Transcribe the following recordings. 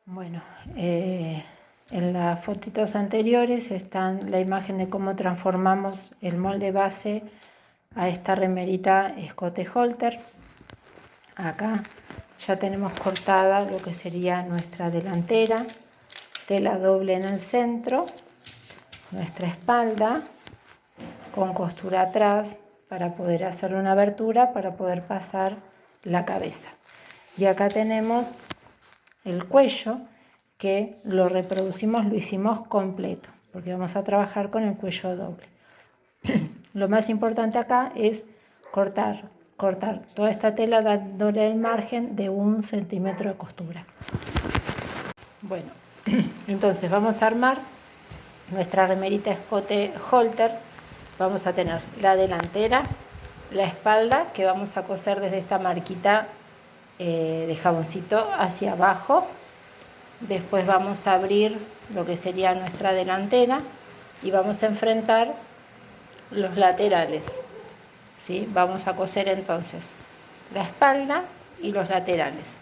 Bueno, en las fotitos anteriores está la imagen de cómo transformamos el molde base a esta remerita escote halter. Acá ya tenemos cortada lo que sería nuestra delantera, tela doble en el centro, nuestra espalda con costura atrás para poder hacer una abertura para poder pasar la cabeza. Y acá tenemos el cuello, que lo reproducimos, lo hicimos completo, porque vamos a trabajar con el cuello doble. Lo más importante acá es cortar toda esta tela dándole el margen de 1 centímetro de costura. Bueno, entonces vamos a armar nuestra remerita escote halter. Vamos a tener la delantera, la espalda, que vamos a coser desde esta marquita de jaboncito hacia abajo. Después vamos a abrir lo que sería nuestra delantera y vamos a enfrentar los laterales, ¿sí? Vamos a coser entonces la espalda y los laterales.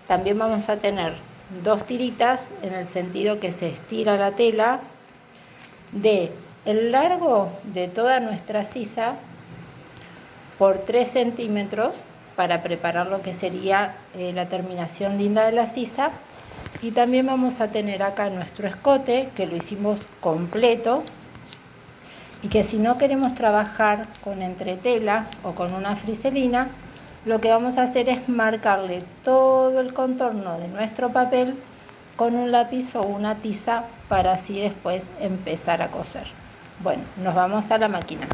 También vamos a tener 2 tiritas en el sentido que se estira la tela de el largo de toda nuestra sisa por 3 centímetros para preparar lo que sería la terminación linda de la sisa. Y también vamos a tener acá nuestro escote, que lo hicimos completo, y que si no queremos trabajar con entretela o con una friselina, lo que vamos a hacer es marcarle todo el contorno de nuestro papel con un lápiz o una tiza para así después empezar a coser. Bueno, nos vamos a la máquina.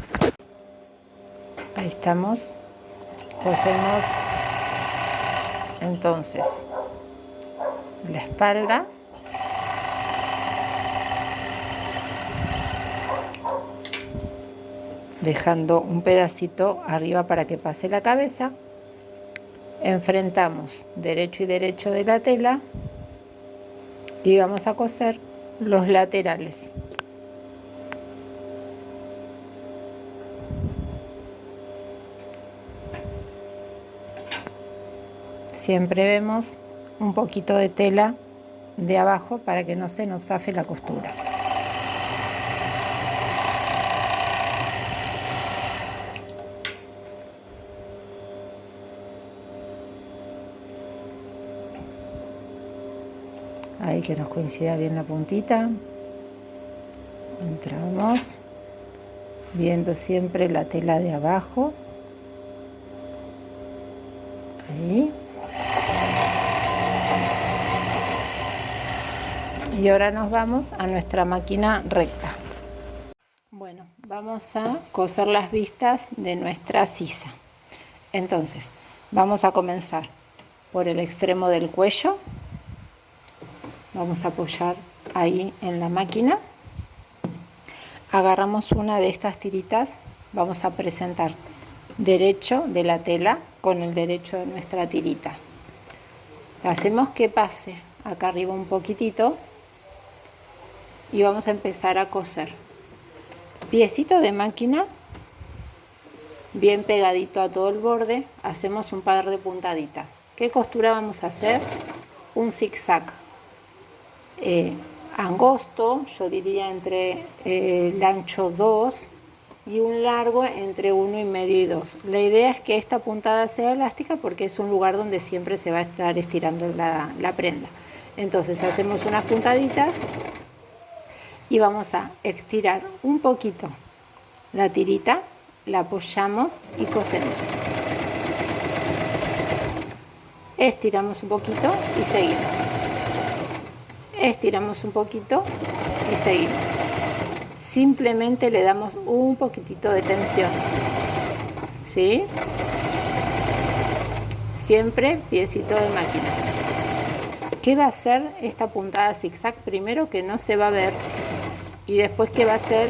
Ahí estamos. Cosemos entonces la espalda, dejando un pedacito arriba para que pase la cabeza. Enfrentamos derecho y derecho de la tela y vamos a coser los laterales. Siempre vemos un poquito de tela de abajo para que no se nos zafe la costura. Ahí que nos coincida bien la puntita. Entramos viendo siempre la tela de abajo. Ahí. Y ahora nos vamos a nuestra máquina recta. Bueno, vamos a coser las vistas de nuestra sisa. Entonces, vamos a comenzar por el extremo del cuello. Vamos a apoyar ahí en la máquina. Agarramos una de estas tiritas. Vamos a presentar derecho de la tela con el derecho de nuestra tirita. Hacemos que pase acá arriba un poquitito. Y vamos a empezar a coser. Piecito de máquina, bien pegadito a todo el borde, hacemos un par de puntaditas. ¿Qué costura vamos a hacer? Un zigzag angosto, yo diría entre el ancho 2 y un largo entre 1,5 y 2. La idea es que esta puntada sea elástica porque es un lugar donde siempre se va a estar estirando la prenda. Entonces hacemos unas puntaditas. Y vamos a estirar un poquito la tirita, la apoyamos y cosemos. Estiramos un poquito y seguimos. Estiramos un poquito y seguimos. Simplemente le damos un poquitito de tensión. ¿Sí? Siempre piecito de máquina. ¿Qué va a hacer esta puntada zigzag? Primero que no se va a ver. Y después que va a hacer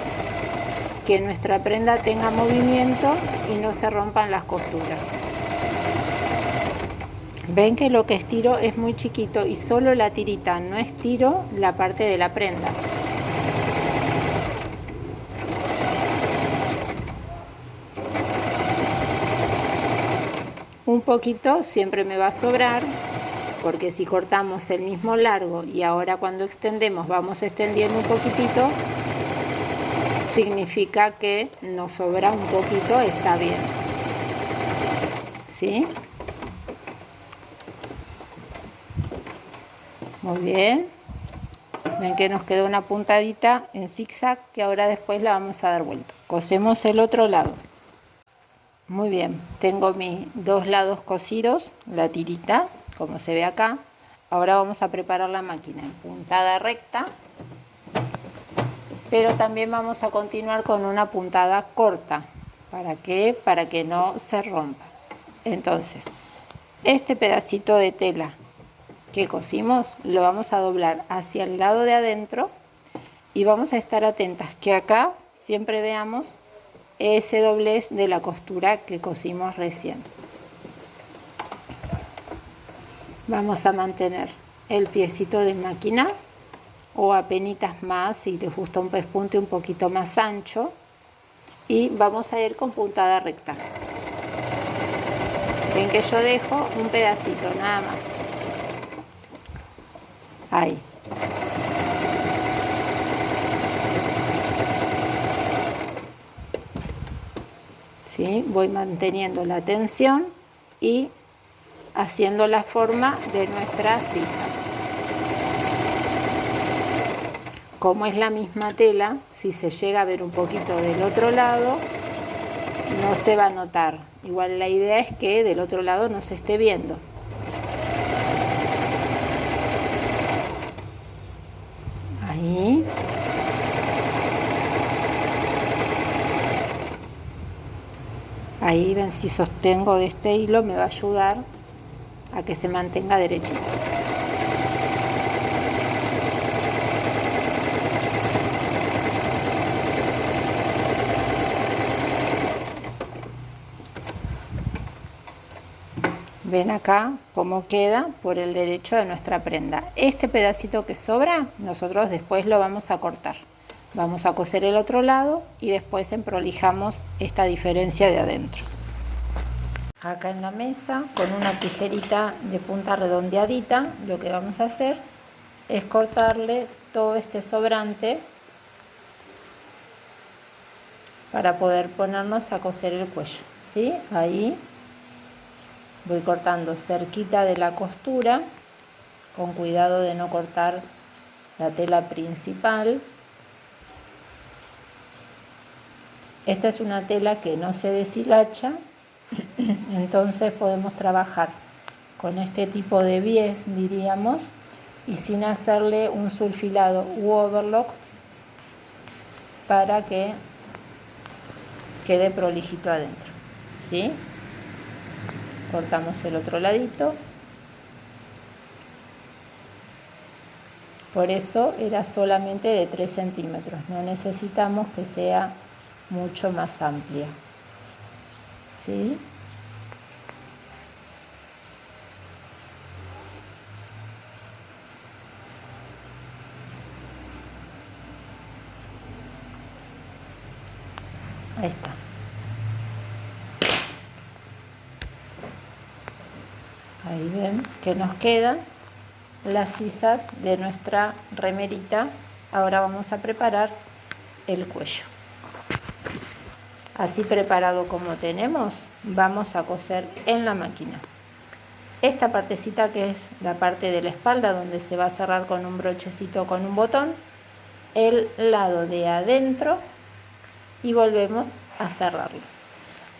que nuestra prenda tenga movimiento y no se rompan las costuras. Ven que lo que estiro es muy chiquito y solo la tirita, no estiro la parte de la prenda. Un poquito siempre me va a sobrar porque si cortamos el mismo largo y ahora cuando extendemos vamos extendiendo un poquitito, significa que nos sobra un poquito, está bien. ¿Sí? Muy bien. Ven que nos quedó una puntadita en zigzag que ahora después la vamos a dar vuelta. Cosemos el otro lado. Muy bien, tengo mis dos lados cosidos, la tirita, como se ve acá. Ahora vamos a preparar la máquina en puntada recta, pero también vamos a continuar con una puntada corta. ¿Para qué? Para que no se rompa. Entonces, este pedacito de tela que cosimos lo vamos a doblar hacia el lado de adentro y vamos a estar atentas que acá siempre veamos ese doblez de la costura que cosimos recién. Vamos a mantener el piecito de máquina o apenitas más si les gusta un pespunte un poquito más ancho y vamos a ir con puntada recta. Ven que yo dejo un pedacito nada más. Ahí. ¿Sí? Voy manteniendo la tensión y haciendo la forma de nuestra sisa. Como es la misma tela, si se llega a ver un poquito del otro lado, no se va a notar. Igual la idea es que del otro lado no se esté viendo. Ahí. Ahí ven, si sostengo de este hilo me va a ayudar a que se mantenga derechito. Ven acá cómo queda por el derecho de nuestra prenda. Este pedacito que sobra, nosotros después lo vamos a cortar. Vamos a coser el otro lado y después emprolijamos esta diferencia de adentro. Acá en la mesa, con una tijerita de punta redondeadita, lo que vamos a hacer es cortarle todo este sobrante para poder ponernos a coser el cuello. ¿Sí? Ahí voy cortando cerquita de la costura, con cuidado de no cortar la tela principal. Esta es una tela que no se deshilacha, entonces podemos trabajar con este tipo de bies, diríamos, y sin hacerle un sulfilado u overlock para que quede prolijito adentro. ¿Sí? Cortamos el otro ladito. Por eso era solamente de 3 centímetros. No necesitamos que sea mucho más amplia. ¿Sí? Ahí está. Ahí ven que nos quedan las sisas de nuestra remerita. Ahora vamos a preparar el cuello. Así preparado como tenemos, vamos a coser en la máquina. Esta partecita que es la parte de la espalda donde se va a cerrar con un brochecito con un botón, el lado de adentro y volvemos a cerrarlo.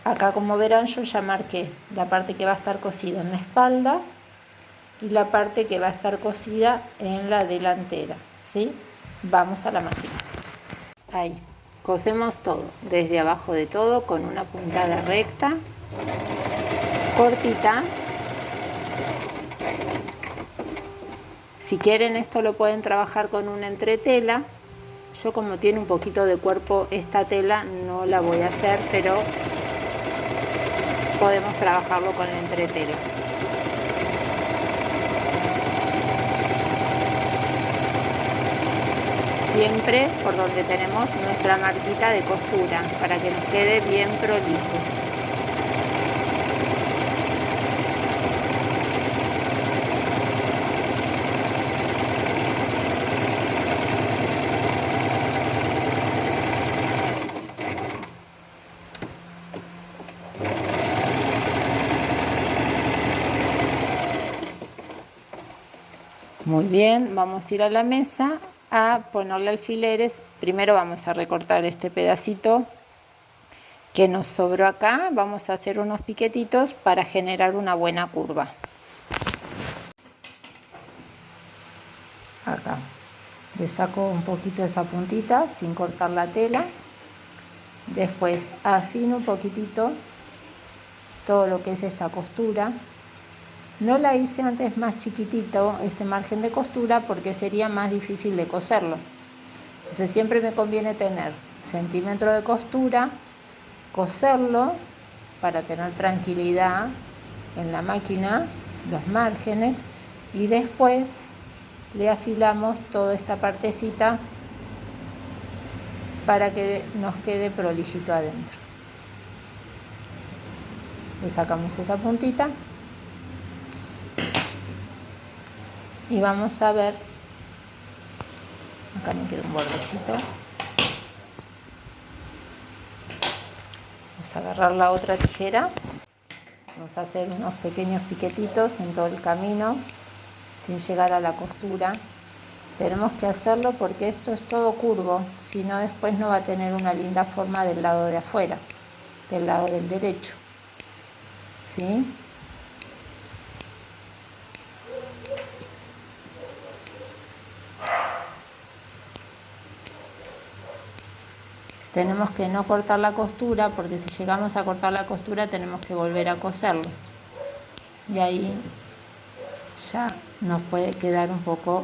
Acá como verán yo ya marqué la parte que va a estar cosida en la espalda y la parte que va a estar cosida en la delantera. ¿Sí? Vamos a la máquina. Ahí. Cosemos todo, desde abajo de todo con una puntada recta, cortita. Si quieren esto lo pueden trabajar con una entretela. Yo como tiene un poquito de cuerpo esta tela no la voy a hacer, pero podemos trabajarlo con la entretela. Siempre por donde tenemos nuestra marquita de costura para que nos quede bien prolijo. Muy bien, vamos a ir a la mesa a ponerle alfileres. Primero vamos a recortar este pedacito que nos sobró acá. Vamos a hacer unos piquetitos para generar una buena curva. Acá le saco un poquito esa puntita sin cortar la tela. Después afino un poquitito todo lo que es esta costura. No la hice antes más chiquitito este margen de costura porque sería más difícil de coserlo. Entonces siempre me conviene tener centímetro de costura, coserlo para tener tranquilidad en la máquina, los márgenes, y después le afilamos toda esta partecita para que nos quede prolijito adentro. Le sacamos esa puntita y vamos a ver, acá me queda un bordecito, vamos a agarrar la otra tijera, vamos a hacer unos pequeños piquetitos en todo el camino sin llegar a la costura. Tenemos que hacerlo porque esto es todo curvo, si no después no va a tener una linda forma del lado de afuera, del lado del derecho, ¿sí? Tenemos que no cortar la costura porque si llegamos a cortar la costura tenemos que volver a coserlo y ahí ya nos puede quedar un poco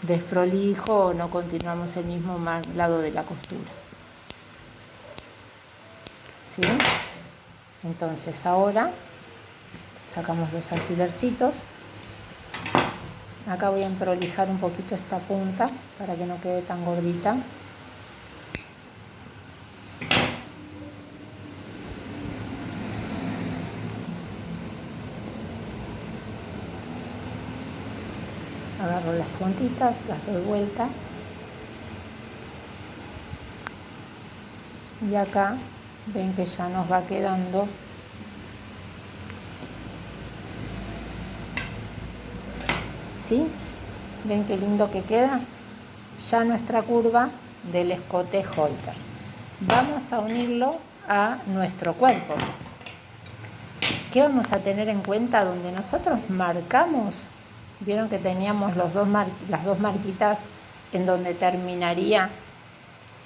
desprolijo o no continuamos el mismo lado de la costura, ¿sí? Entonces ahora sacamos los alfilercitos. Acá voy a emprolijar un poquito esta punta para que no quede tan gordita. Agarro las puntitas, las doy vuelta y acá ven que ya nos va quedando ¿sí? ¿Ven qué lindo que queda? Ya nuestra curva del escote halter. Vamos a unirlo a nuestro cuerpo. ¿Qué vamos a tener en cuenta? Donde nosotros marcamos, vieron que teníamos las dos marquitas en donde terminaría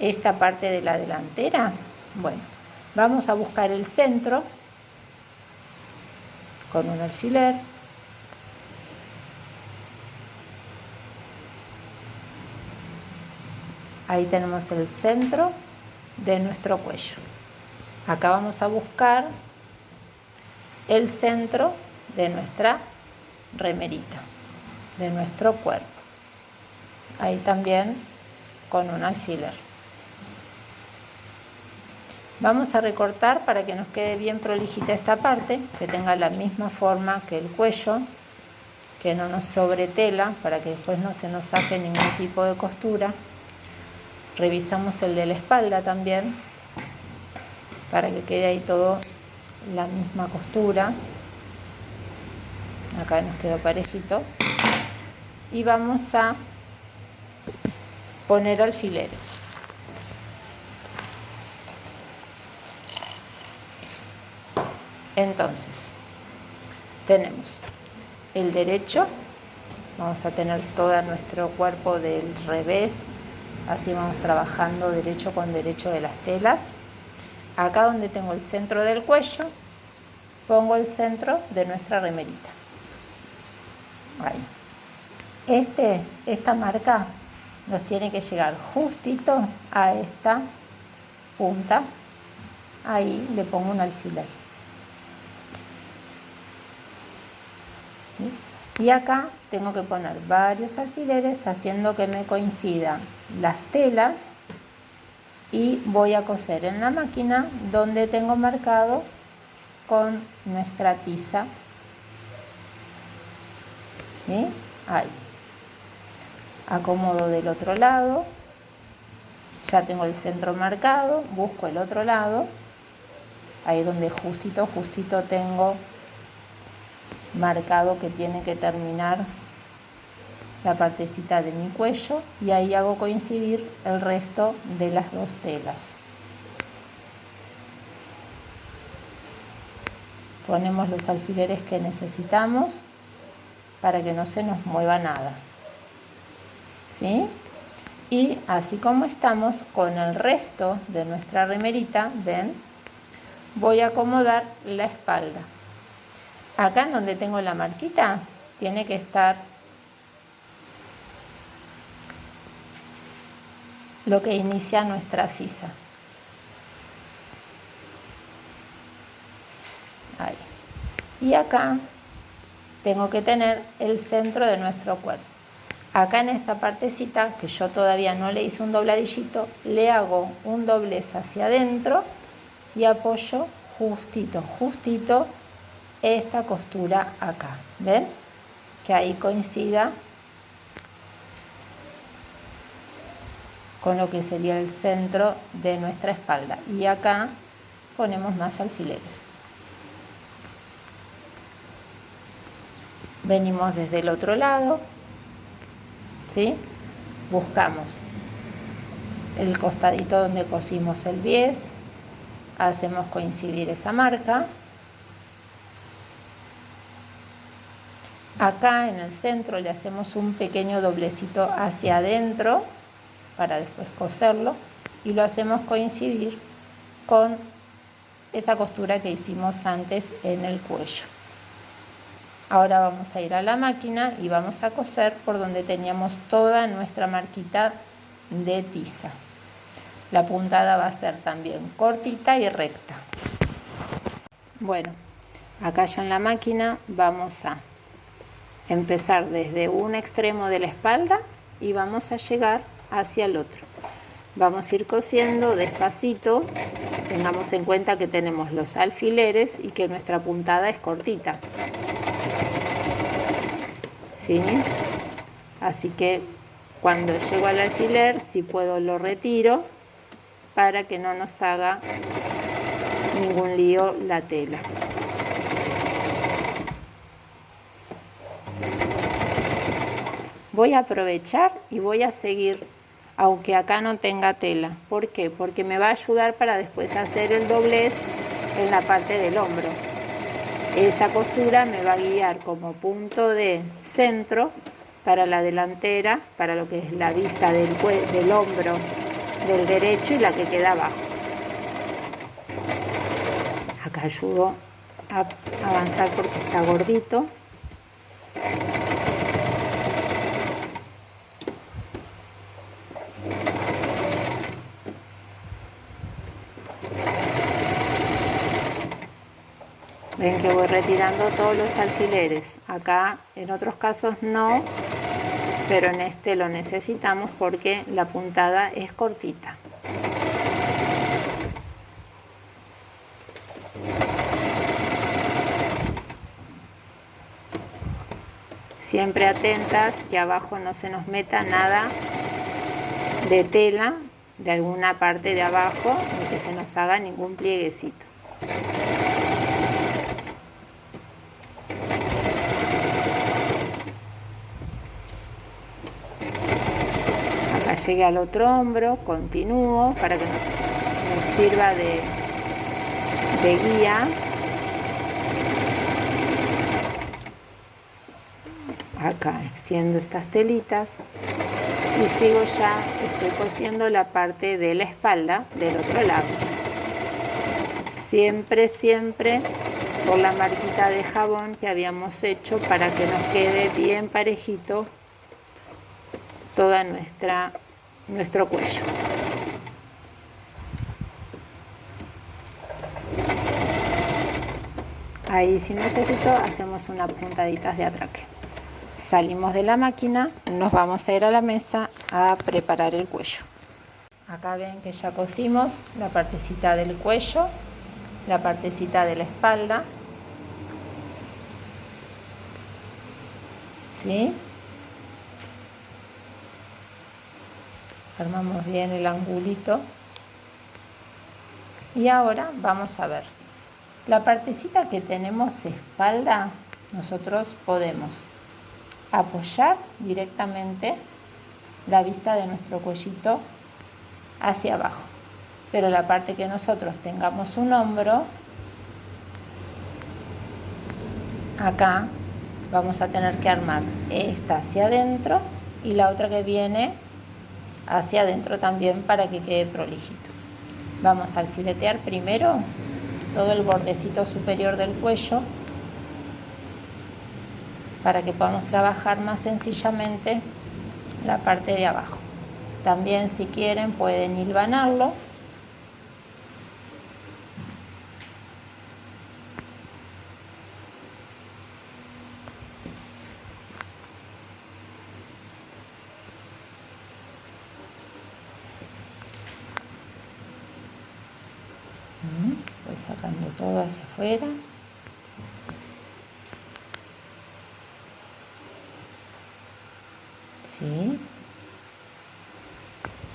esta parte de la delantera. Bueno, vamos a buscar el centro con un alfiler. Ahí tenemos el centro de nuestro cuello. Acá vamos a buscar el centro de nuestra remerita, de nuestro cuerpo. Ahí también con un alfiler. Vamos a recortar para que nos quede bien prolijita esta parte, que tenga la misma forma que el cuello, que no nos sobre tela, para que después no se nos saque ningún tipo de costura. Revisamos el de la espalda también, para que quede ahí todo la misma costura. Acá nos quedó parejito. Y vamos a poner alfileres. Entonces, tenemos el derecho, vamos a tener todo nuestro cuerpo del revés, así vamos trabajando derecho con derecho de las telas. Acá donde tengo el centro del cuello, pongo el centro de nuestra remerita. Ahí. Esta marca nos tiene que llegar justito a esta punta. Ahí le pongo un alfiler. ¿Sí? Y acá tengo que poner varios alfileres haciendo que me coincidan las telas y voy a coser en la máquina donde tengo marcado con nuestra tiza. ¿Sí? Ahí. Acomodo del otro lado, ya tengo el centro marcado, busco el otro lado, ahí donde justito tengo marcado que tiene que terminar la partecita de mi cuello y ahí hago coincidir el resto de las dos telas. Ponemos los alfileres que necesitamos para que no se nos mueva nada, ¿sí? Y así como estamos con el resto de nuestra remerita, ven, voy a acomodar la espalda. Acá en donde tengo la marquita tiene que estar lo que inicia nuestra sisa. Ahí. Y acá tengo que tener el centro de nuestro cuerpo. Acá en esta partecita, que yo todavía no le hice un dobladillito, le hago un doblez hacia adentro y apoyo justito, justito esta costura acá. ¿Ven? Que ahí coincida con lo que sería el centro de nuestra espalda. Y acá ponemos más alfileres. Venimos desde el otro lado, ¿sí? Buscamos el costadito donde cosimos el bies, hacemos coincidir esa marca. Acá en el centro le hacemos un pequeño doblecito hacia adentro para después coserlo y lo hacemos coincidir con esa costura que hicimos antes en el cuello. Ahora vamos a ir a la máquina y vamos a coser por donde teníamos toda nuestra marquita de tiza. La puntada va a ser también cortita y recta. Bueno, acá ya en la máquina vamos a empezar desde un extremo de la espalda y vamos a llegar hacia el otro. Vamos a ir cosiendo despacito. Tengamos en cuenta que tenemos los alfileres y que nuestra puntada es cortita, ¿sí? Así que cuando llego al alfiler, si puedo lo retiro para que no nos haga ningún lío la tela. Voy a aprovechar y voy a seguir aunque acá no tenga tela. ¿Por qué? Porque me va a ayudar para después hacer el doblez en la parte del hombro. Esa costura me va a guiar como punto de centro para la delantera, para lo que es la vista del hombro del derecho y la que queda abajo. Acá ayudo a avanzar porque está gordito. Ven que voy retirando todos los alfileres. Acá en otros casos no, pero en este lo necesitamos porque la puntada es cortita. Siempre atentas que abajo no se nos meta nada de tela de alguna parte de abajo, ni que se nos haga ningún plieguecito. Acá llegué al otro hombro, continúo para que nos sirva de guía. Acá extiendo estas telitas y sigo ya, estoy cosiendo la parte de la espalda del otro lado. Siempre por la marquita de jabón que habíamos hecho para que nos quede bien parejito toda nuestro cuello. Ahí si necesito hacemos unas puntaditas de atraque. Salimos de la máquina, nos vamos a ir a la mesa a preparar el cuello. Acá ven que ya cosimos la partecita del cuello, la partecita de la espalda, ¿sí? Armamos bien el angulito. Y ahora vamos a ver. La partecita que tenemos espalda, nosotros podemos apoyar directamente la vista de nuestro cuellito hacia abajo. Pero la parte que nosotros tengamos un hombro, acá vamos a tener que armar esta hacia adentro y la otra que viene hacia adentro también para que quede prolijito. Vamos a alfiletear primero todo el bordecito superior del cuello para que podamos trabajar más sencillamente la parte de abajo. También, si quieren, pueden hilvanarlo. Voy sacando todo hacia afuera. ¿Sí?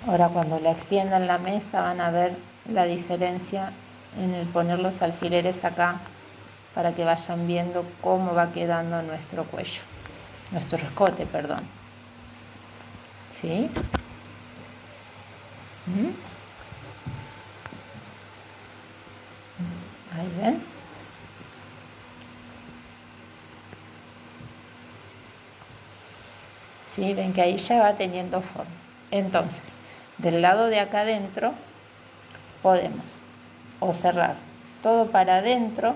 Ahora cuando la extiendan la mesa van a ver la diferencia en el poner los alfileres acá para que vayan viendo cómo va quedando nuestro cuello, nuestro escote, perdón. ¿Sí? Ahí ven. ¿Sí? Ven que ahí ya va teniendo forma. Entonces, del lado de acá adentro podemos o cerrar todo para adentro.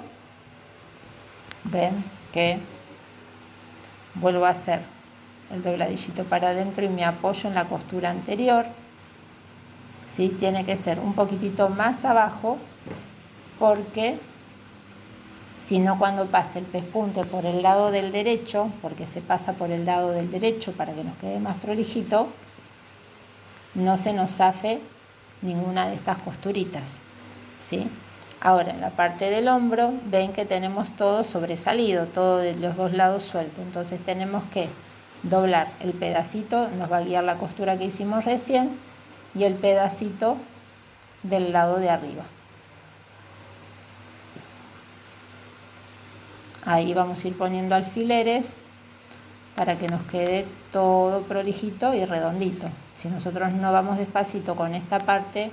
Ven que vuelvo a hacer el dobladillito para adentro y me apoyo en la costura anterior. ¿Sí? Tiene que ser un poquitito más abajo porque si no, cuando pase el pespunte por el lado del derecho, porque se pasa por el lado del derecho para que nos quede más prolijito, no se nos zafe ninguna de estas costuritas, ¿sí? Ahora, en la parte del hombro, ven que tenemos todo sobresalido, todo de los dos lados suelto. Entonces tenemos que doblar el pedacito, nos va a guiar la costura que hicimos recién, y el pedacito del lado de arriba. Ahí vamos a ir poniendo alfileres para que nos quede todo prolijito y redondito. Si nosotros no vamos despacito con esta parte,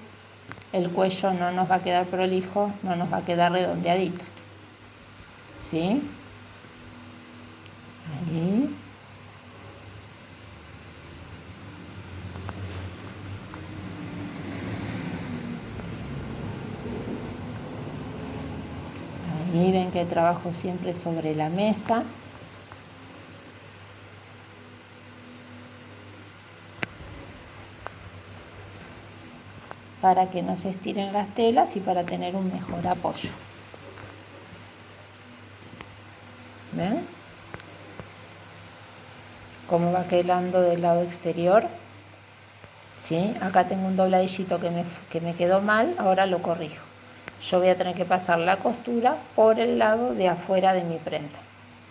el cuello no nos va a quedar prolijo, no nos va a quedar redondeadito. ¿Sí? Ahí. Ahí ven que trabajo siempre sobre la mesa. Para que no se estiren las telas y para tener un mejor apoyo. ¿Ven? Cómo va quedando del lado exterior. ¿Sí? Acá tengo un dobladillito que me quedó mal, ahora lo corrijo. Yo voy a tener que pasar la costura por el lado de afuera de mi prenda.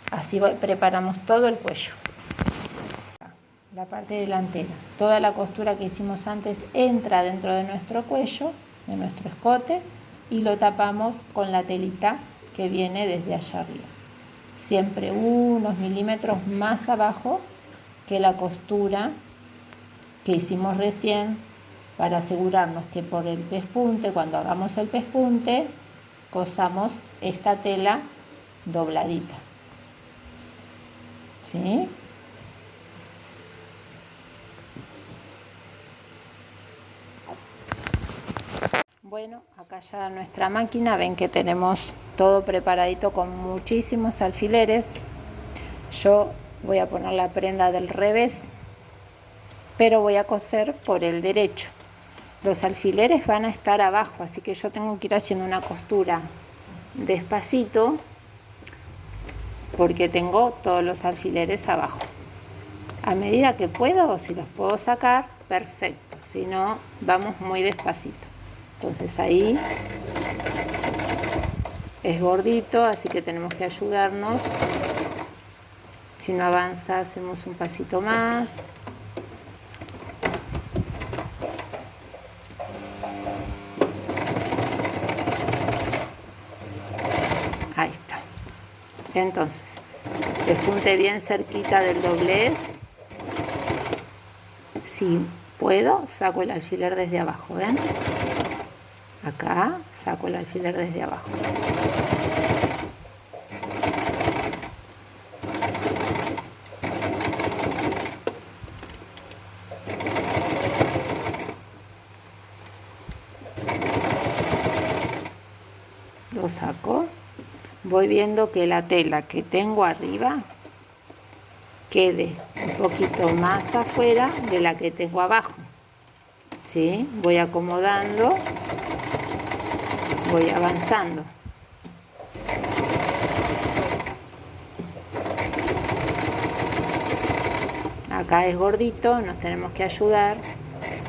Así preparamos todo el cuello. La parte delantera, toda la costura que hicimos antes entra dentro de nuestro cuello, de nuestro escote, y lo tapamos con la telita que viene desde allá arriba. Siempre unos milímetros más abajo que la costura que hicimos recién, para asegurarnos que por el pespunte, cuando hagamos el pespunte, cosamos esta tela dobladita. ¿Sí? Bueno, acá ya nuestra máquina, ven que tenemos todo preparadito con muchísimos alfileres. Yo voy a poner la prenda del revés, pero voy a coser por el derecho. Los alfileres van a estar abajo, así que yo tengo que ir haciendo una costura despacito porque tengo todos los alfileres abajo. A medida que puedo, si los puedo sacar, perfecto. Si no, vamos muy despacito. Entonces ahí es gordito, así que tenemos que ayudarnos. Si no avanza, hacemos un pasito más. Ahí está. Entonces, Pespunte bien cerquita del doblez. Si puedo, saco el alfiler desde abajo, ¿ven? Acá saco el alfiler desde abajo. Lo saco. Voy viendo que la tela que tengo arriba quede un poquito más afuera de la que tengo abajo. ¿Sí? Voy acomodando, voy avanzando. Acá es gordito, nos tenemos que ayudar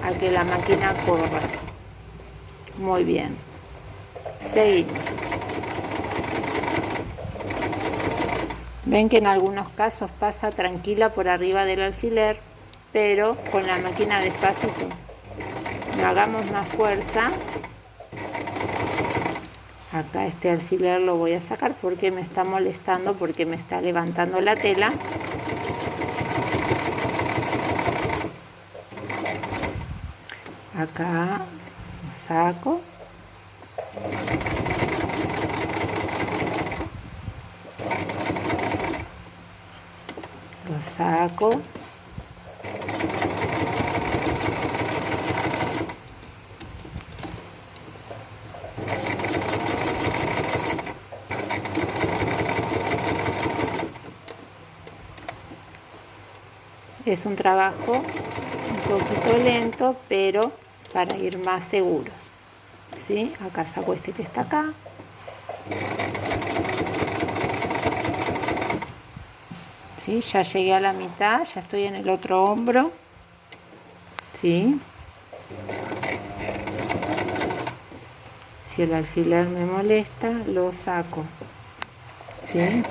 a que la máquina corra. Muy bien. Seguimos. Ven que en algunos casos pasa tranquila por arriba del alfiler, pero con la máquina despacito. No hagamos más fuerza. Acá este alfiler lo voy a sacar porque me está molestando, porque me está levantando la tela. Acá lo saco. Lo saco. Es un trabajo un poquito lento, pero para ir más seguros. ¿Sí? Acá saco este que está acá. ¿Sí? Ya llegué a la mitad, ya estoy en el otro hombro. ¿Sí? Si el alfiler me molesta, lo saco. ¿Sí?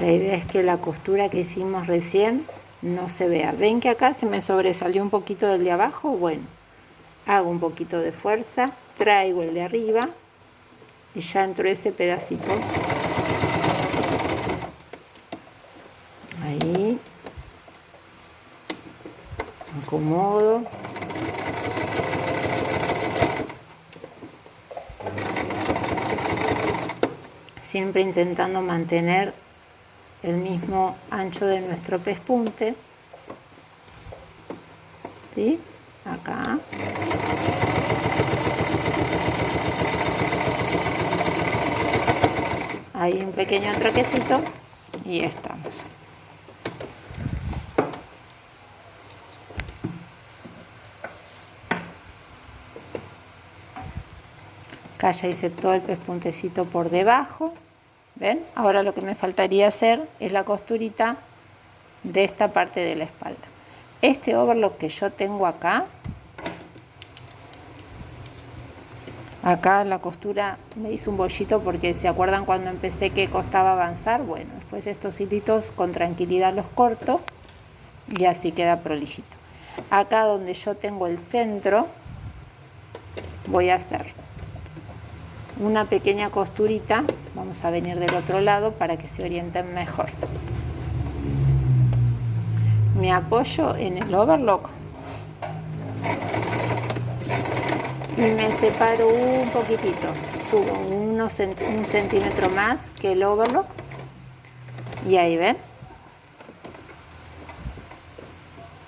La idea es que la costura que hicimos recién no se vea. ¿Ven que acá se me sobresalió un poquito del de abajo? Bueno, hago un poquito de fuerza, traigo el de arriba y ya entró ese pedacito. Ahí. Acomodo. Siempre intentando mantener el mismo ancho de nuestro pespunte. ¿Sí? Acá. Ahí un pequeño traquecito y estamos. Acá ya hice todo el pespuntecito por debajo. ¿Ven? Ahora lo que me faltaría hacer es la costurita de esta parte de la espalda. Este overlock que yo tengo acá la costura me hizo un bollito porque se acuerdan cuando empecé que costaba avanzar. Bueno, después estos hilitos con tranquilidad los corto y así queda prolijito. Acá donde yo tengo el centro voy a hacer una pequeña costurita. Vamos a venir del otro lado para que se orienten mejor. Me apoyo en el overlock y me separo un poquitito, subo un centímetro más que el overlock y ahí ven,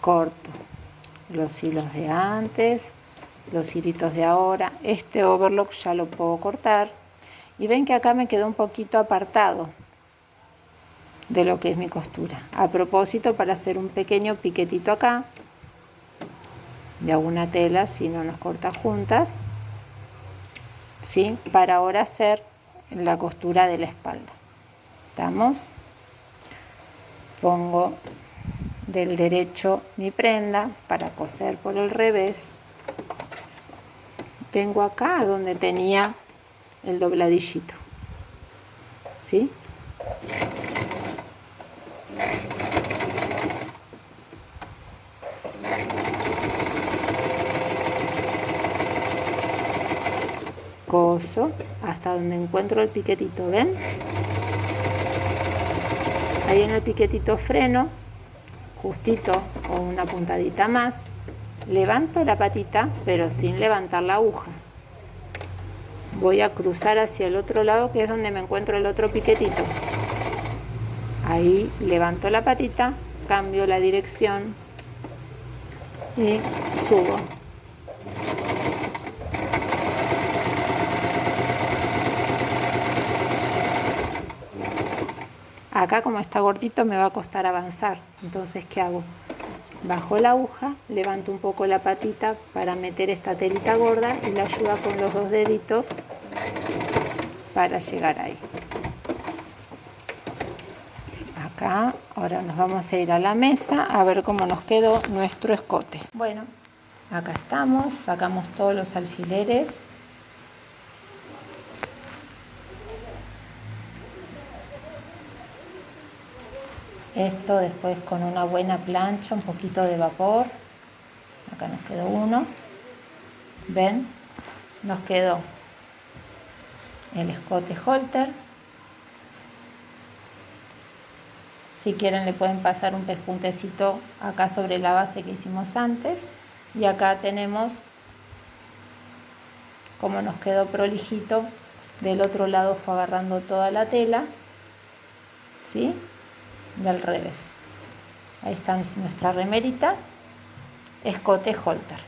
corto los hilos de antes, los hilitos de ahora. Este overlock ya lo puedo cortar y ven que acá me quedó un poquito apartado de lo que es mi costura. A propósito, para hacer un pequeño piquetito acá de alguna tela, si no nos corta juntas, ¿sí? Para ahora hacer la costura de la espalda. ¿Estamos? Pongo del derecho mi prenda para coser por el revés. Tengo acá donde tenía el dobladillito, ¿sí? coso hasta donde encuentro el piquetito, ¿ven? Ahí en el piquetito freno, justito o una puntadita más, levanto la patita pero sin levantar la aguja. Voy a cruzar hacia el otro lado, que es donde me encuentro el otro piquetito. Ahí levanto la patita, cambio la dirección y subo. Acá, como está gordito, me va a costar avanzar. Entonces, ¿qué hago? Bajo la aguja, levanto un poco la patita para meter esta telita gorda y la ayuda con los 2 deditos para llegar ahí. Acá, ahora nos vamos a ir a la mesa a ver cómo nos quedó nuestro escote. Bueno, acá estamos, sacamos todos los alfileres. Esto después con una buena plancha, un poquito de vapor. Acá nos quedó uno. ¿Ven? Nos quedó el escote halter. Si quieren le pueden pasar un pespuntecito acá sobre la base que hicimos antes. Y acá tenemos cómo nos quedó prolijito. Del otro lado fue agarrando toda la tela, ¿sí? Del revés. Ahí está nuestra remerita, escote halter.